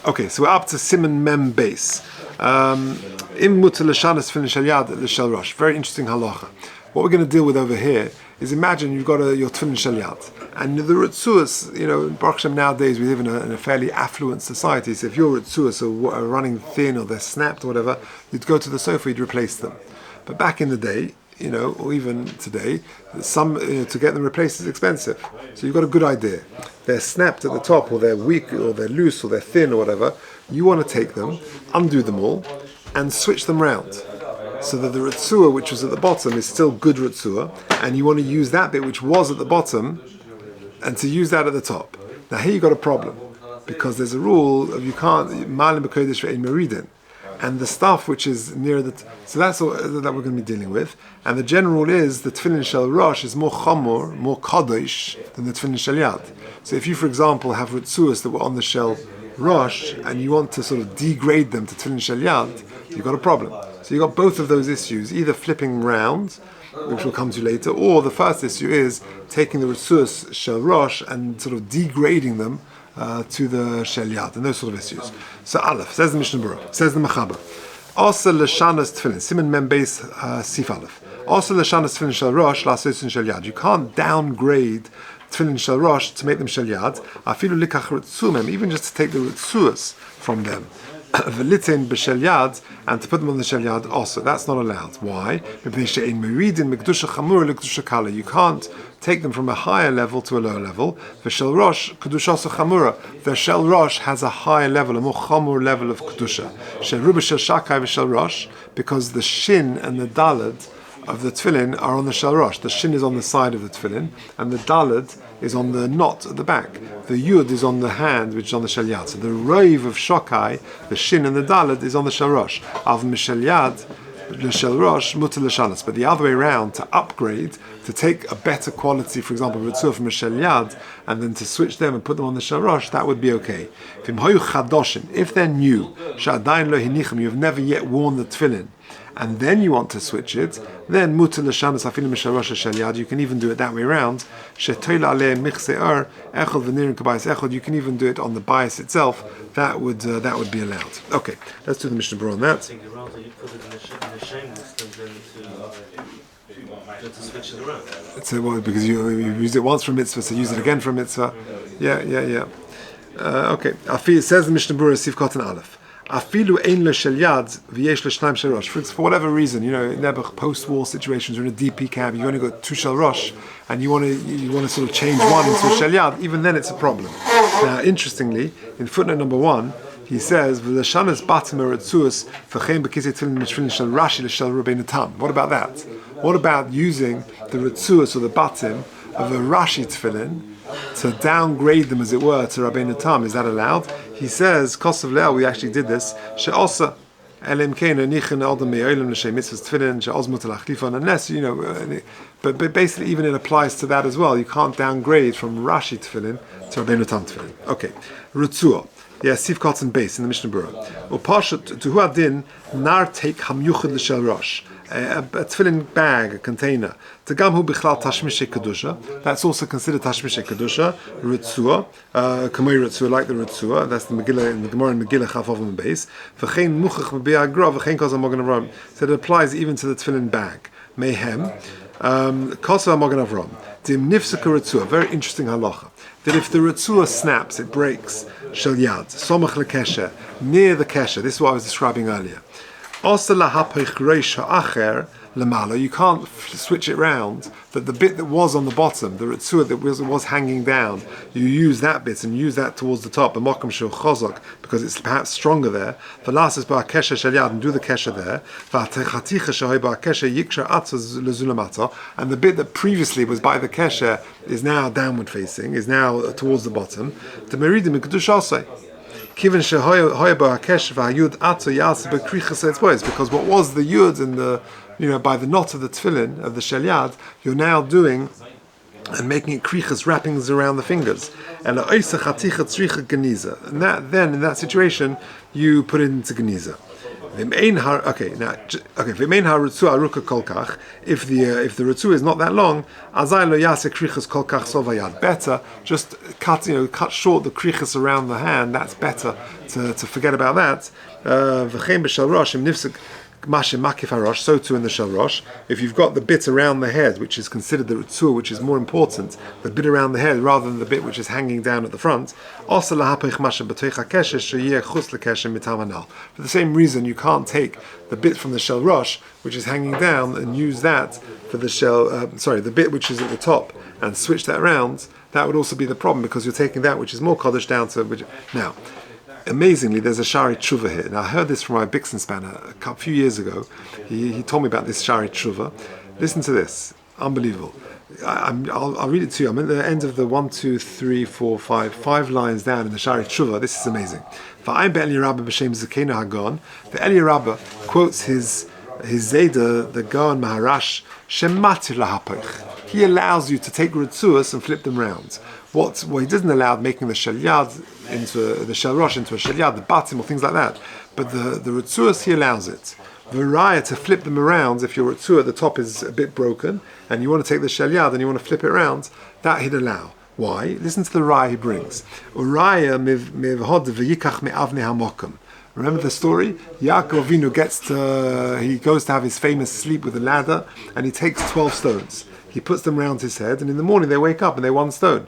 Okay, so we're up to Simon Mem base. Im mutar l'shanas tefillin shel yad l'shel rosh. Very interesting halacha. What we're going to deal with over here is, imagine you've got your tefillin shel yad, and the Retzuos, in Baruch Hashem nowadays we live in a fairly affluent society, so if your Retzuos are running thin or they're snapped or whatever, you'd go to the sofa, you'd replace them. But back in the day, or even today, to get them replaced is expensive. So you've got a good idea. They're snapped at the top, or they're weak, or they're loose, or they're thin, or whatever. You want to take them, undo them all, and switch them round, so that the Retzuah, which was at the bottom, is still good Retzuah, and you want to use that bit which was at the bottom, and to use that at the top. Now here you've got a problem, because there's a rule of you can't Malim b'kodesh ve'ein meridin. And the stuff which is near so that's all that we're going to be dealing with. And the general rule is the tefillin shel Rosh is more chamor, more kadosh than the tefillin shel Yad. So if you, for example, have Retzuos that were on the shel Rosh and you want to sort of degrade them to tefillin shel Yad, you've got a problem. So you've got both of those issues, either flipping round, which we'll come to later, or the first issue is taking the Retzuos shel Rosh and sort of degrading them to the Shel Yad, and those sort of issues. So Aleph, says the Mishnah Berurah, says the Mechaber, also l'shanas tefillin, Siman Mem Beis Sif Aleph, also l'shanas tefillin Shel Rosh la'asos Shel Yad. You can't downgrade tefillin Shel Rosh to make them Shel Yad, afilu likach Retzumem, even just to take the Retzuos from them. V'litin b'Shel Yad, and to put them on the Shel Yad also. That's not allowed. Why? You can't take them from a higher level to a lower level. V'Shel Rosh kedusha chamura. The Shel Rosh has a higher level, a more chamur level of kedusha. Shel Ruba Shel Shakai v'Shel Rosh, because the shin and the dalad of the tefillin are on the Shel Rosh. The shin is on the side of the tefillin, and the dalad is on the knot at the back. The yud is on the hand, which is on the Shel Yad. So the roiv of Shokai, the shin and the dalad, is on the Shel Rosh. Av Mishel Yad, the Shel Rosh, mutar l'shanas. But the other way around, to upgrade, to take a better quality, for example, Retzuah from a Shel Yad, and then to switch them and put them on the Shel Rosh, that would be okay. If they're new, she'adayin lo hinichem, you've never yet worn the tefillin, and then you want to switch it, then mutar l'shanas afilu mishel rosh shel yad. You can even do it that way around. Shetoil alei michse'er echod v'nirin kabayis echod. You can even do it on the bias itself. That would be allowed. Okay, let's do the Mishnah Berurah on that. So well, because you used it once for mitzvah, so use it again for mitzvah. Yeah. Okay. It says the Mishnah Berurah Sif Kotan Aleph. Afilu ein lo shel yad v'yesh lo shnaim shel rosh. For whatever reason, in post-war situations, you're in a DP cab, you've only got two shel rosh, and you want to sort of change one into a shel yad. Even then, it's a problem. Now, interestingly, in footnote number 1, he says v'lashanas batim Retzuos v'chein b'kisei tefillin mishvillin shel Rashi l'shel Rabbeinu Tam. What about that? What about using the Retzuos or the batim of a Rashi tefillin to downgrade them, as it were, to Rabbeinu Tam? Is that allowed? He says, Kosav Le'al, we actually did this, She'osa, unless, but basically even it applies to that as well. You can't downgrade from Rashi tefillin to Rabbeinu Tam tefillin. Okay, Retzuah. Yeah, Sif Kotzen base in the Mishnah Berurah. Upashat to Huadin, Nar take Hamyuchad L'Shel Rosh. A tefillin bag, a container. Tagamhu bichlal tashmishe kedusha. That's also considered tashmishe kedusha. Retzuah, kamei Retzuah, like the Retzuah. That's the Megillah in the Gemara in Megillah Chaf Oven base. V'chein muchach b'bi'agra v'chein kosa mogen avram. So it applies even to the tefillin bag. Mehem kosa mogen avram. Dim nifseka Retzuah. Very interesting halacha. That if the Retzuah snaps, it breaks. Shel yad somach lekesher, near the kesher. This is what I was describing earlier. You can't switch it round, that the bit that was on the bottom, the Retzuah that was hanging down, you use that bit and use that towards the top, because it's perhaps stronger there. And do the kesher there. And the bit that previously was by the kesher is now downward facing, is now towards the bottom. Because what was the yud in the, by the knot of the tefillin of the shel yad, you're now doing and making it krichas, wrappings around the fingers. And that, then in that situation, you put it into geniza. V'mein haRetzuah aruka kolkach. If the Retzuah is not that long, azay lo yase krichas kolkach sovayad. Better just cut short the krichas around the hand. That's better to forget about that. V'chein b'shel Rosh im nifsek Mashe makif harosh, so too in the Shel Rosh. If you've got the bit around the head, which is considered the Retzuah, which is more important, the bit around the head rather than the bit which is hanging down at the front. For the same reason, you can't take the bit from the Shel Rosh, which is hanging down, and use that for the the bit which is at the top, and switch that around. That would also be the problem, because you're taking that which is more Kodesh down to now. Amazingly, there's a Shari Tshuva here. Now, I heard this from my Bixen spanner a few years ago. He told me about this Shari Tshuva. Listen to this. Unbelievable. I'll read it to you. I'm at the end of the 1, 2, 3, 4, 5 lines down in the Shari Tshuva. This is amazing. V'ayim be'Eli Rabba b'shem Zakena Hagon. The Eli Rabba quotes his Zayda, the Gaon Maharash, Shematir lahapich. He allows you to take Retzuos and flip them round. What he doesn't allow, making the Shel Yad into the Shel Rosh into a Shel Yad, the Batim or things like that. But the Retzuos, he allows it. The Raya, to flip them around, if your Retzuah at the top is a bit broken and you want to take the Shel Yad and you want to flip it around, that he'd allow. Why? Listen to the Raya he brings. Uraya mevhod v'yikach me'avnei hamokum. Remember the story? Yaakov Avinu he goes to have his famous sleep with a ladder, and he takes 12 stones. He puts them round his head, and in the morning they wake up and they're one stone.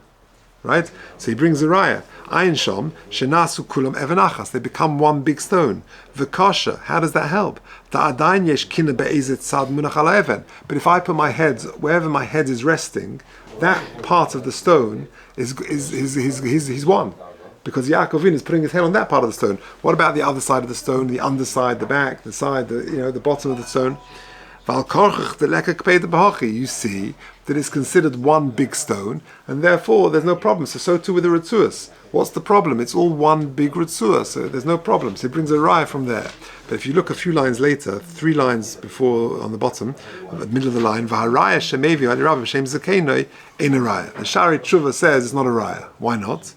Right? So he brings a raya. Ayin shom, shenasu kulam evanachas. They become one big stone. V'kasha, how does that help? Ta'adayin yesh kina be'ezet tzad munach ala even. But if I put my head, wherever my head is resting, that part of the stone is one. Because Yaakov Avinu is putting his head on that part of the stone. What about the other side of the stone, the underside, the back, the side, the bottom of the stone? You see that it's considered one big stone, and therefore there's no problem. So too with the Retzuos. What's the problem? It's all one big Retzuah, so there's no problem. So he brings a raya from there. But if you look a few lines later, 3 lines before on the bottom, at the middle of the line, the Shari Tshuva says it's not a raya. Why not?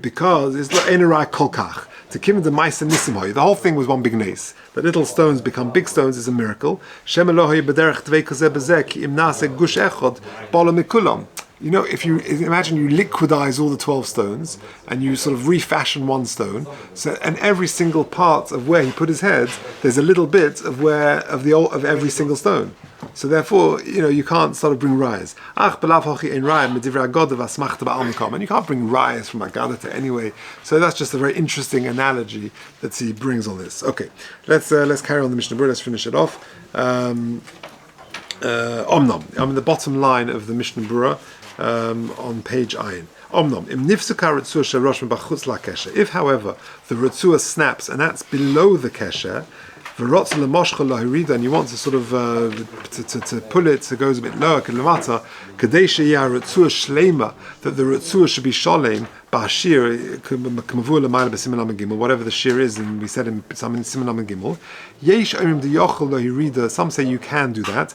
Because it's not ein raya kolkach. To kim the mice and nisimhoy. The whole thing was one big nace. The little stones become big stones is a miracle. Shem Elohei b'derech tvei kazeh b'zeh ki im nase gush echod bala mikulam. If you imagine you liquidize all the 12 stones and you sort of refashion one stone, and every single part of where he put his head, there's a little bit of every single stone. So therefore, you can't sort of bring rayas. And you can't bring rayas from Agada to anyway. So that's just a very interesting analogy that he brings on this. Okay, let's carry on the Mishnah Berurah. Let's finish it off. Omnom. I'm in the bottom line of the Mishnah Berurah on page Ayin. Omnom. If, however, the Retzuah snaps and that's below the kesher, and you want to sort of to pull it so it goes a bit lower, that the Retzuah should be sholem, whatever the shir is, and we said in some Siman Gimel. Some say you can do that,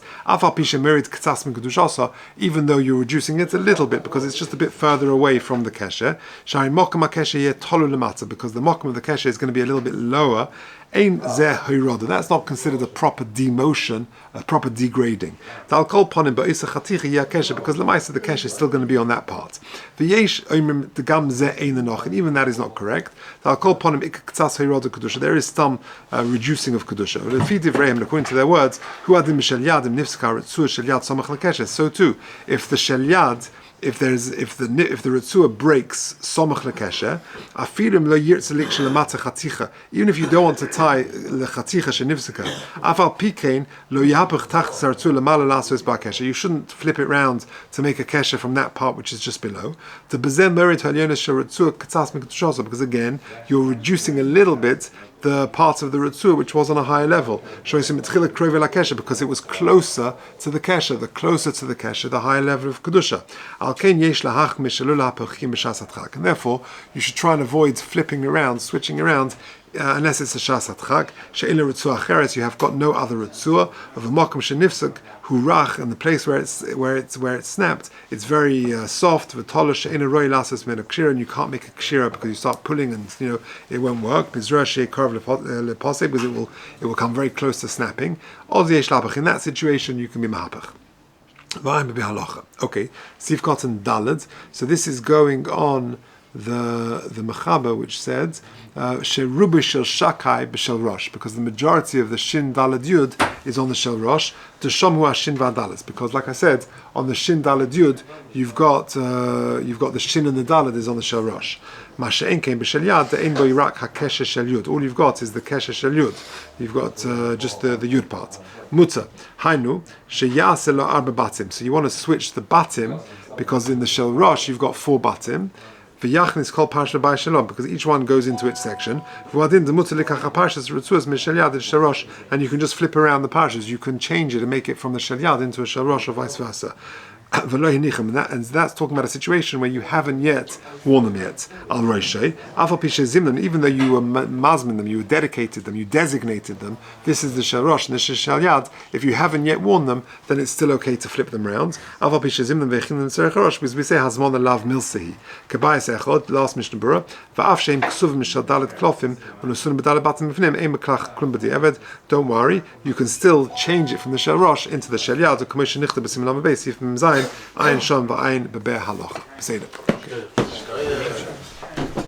even though you're reducing it a little bit because it's just a bit further away from the kesher. Because the mokum of the kesher is going to be a little bit lower. That's not considered a proper demotion, a proper degrading. Because the kesher is still going to be on that part. And even that is not correct. There is some reducing of kedusha. According to their words, so too, if the shel yad, if the Retzuah breaks somach lekesher, afilim lo yirtze lik shelamata chaticha. Even if you don't want to tie lechaticha shenivseka, afal pikein lo yahapach tacht Retzuah lemala lasos ba'kesher. You shouldn't flip it round to make a kesher from that part which is just below. To bezen merit halyonis sheretzuah katzas mekdushosa, because again you're reducing a little bit the part of the Retzuah which was on a higher level, because it was closer to the kesher. The closer to the kesher, the higher level of kedusha. And therefore, you should try and avoid flipping around, switching around unless it's a shas hatchak. She'ela Retzuah acheres, you have got no other Retzuah of a makom shenifsek hurach, and the place where it's snapped, it's very soft. V'tolosh she'ena roi lasas min a kshira, and you can't make a kshira because you start pulling and it won't work. Bizra she'karv leposeh, because it will come very close to snapping. Oz yesh labach, in that situation you can be mahapach. Okay, Sivkot and Dalad. So this is going on the Mechaber, which said Sherubi Shel Shakai b'Shel Rosh, because the majority of the Shin Dalad Yud is on the Shel Rosh. To Shomhu Shin Vadalas, because like I said, on the Shin Dalad Yud you've got the Shin and the Dalad is on the Shel Rosh. Masha'en came b'Shel Yad, the Ein Bo Irak HaKesher Shel Yud. All you've got is the Kesher Shel Yud. You've got just the Yud part. Muta Hainu Sheyase Lo Arba Batim. So you want to switch the Batim, because in the Shel Rosh you've got 4 Batim. V'yachin is called Parsha by Shalom, because each one goes into its section. V'adin the Muta Likach Parshas Retzuos Mishel Yad Shel Rosh, and you can just flip around the parshas. You can change it and make it from the Shel Yad into a Shel Rosh or vice versa. And that's talking about a situation where you haven't yet worn them yet. Al Roshei, Afal Pishe Zimnan, even though you were mazmin them, you dedicated them, you designated them, this is the Shel Rosh and this is Shel Yad. If you haven't yet worn them, then it's still okay to flip them around. Afal Pishe Zimnan ve'chinim tzerech Rosh, because we say Hazmon alav milsehi. Kabayis echod, last Mishnah Berurah, va'af sheim ksuvim mishal dalet klofim, unusunim b'dalet batim b'fnim, ein meklach klum b'di eved. Don't worry, you can still change it from the Shel Rosh into the Shel Yad, or Kamosh nichta b'sim lam b'beis, if Ayin Shon v'ayin beber halacha. Say that.